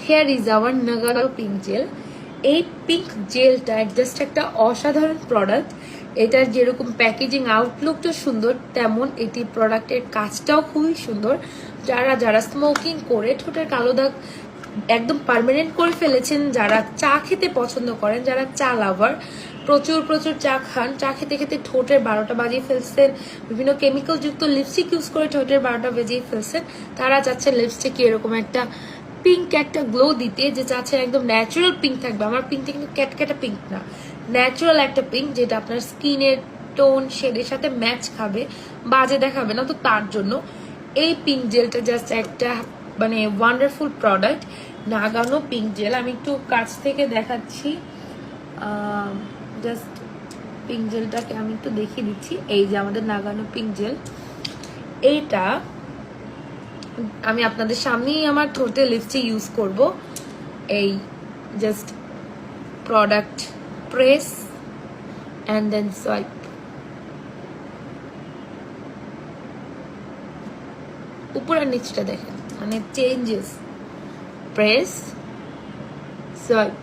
Hair is our Nagano pink gel. এই pink জেলটা just একটা অসাধারণ প্রোডাক্ট। এটার যেরকম প্যাকেজিং আউটলুকটা সুন্দর, তেমন এটি প্রোডাক্টের কাজটাও খুবই সুন্দর। যারা যারা স্মোকিং করে ঠোঁটের কালো দাগ একদম পার্মানেন্ট করে ফেলেছেন, যারা চা খেতে পছন্দ করেন, যারা চা লাভার, প্রচুর প্রচুর চা খান, চা খেতে খেতে ঠোঁটের 12টা বাজিয়ে ফেলছেন, বিভিন্ন কেমিক্যাল যুক্ত লিপস্টিক ইউজ করে ঠোঁটের 12টা বাজিয়ে ফেলছেন, তারা চাচ্ছেন লিপস্টিকে এরকম একটা পিঙ্ক একটা গ্লো দিতে, যে চাচ্ছেন একদম ন্যাচারাল পিঙ্ক থাকবে। আমার পিঙ্কটা কিন্তু ক্যাটক্যাটা পিঙ্ক না, ন্যাচারাল একটা পিঙ্ক, যেটা আপনার স্কিনের টোন শেডের সাথে ম্যাচ খাবে, বাজে দেখাবে না। তো তার জন্য এই পিঙ্ক জেলটা জাস্ট একটা মানে ওয়ান্ডারফুল প্রোডাক্ট, নাগানো পিঙ্ক জেল। আমি একটু কাছ থেকে দেখাচ্ছি, জাস্ট পিঙ্ক জেলটাকে আমি একটু দেখিয়ে দিচ্ছি। এই যে আমাদের নাগানো পিঙ্ক জেল, এইটা আমি আপনাদের সামনেই আমার ঠোঁটে লিপস্টিক ইউজ করব। এই just product press and then swipe, উপর আর নিচটা দেখেন, মানে চেঞ্জেস, প্রেস সোয়াইপ।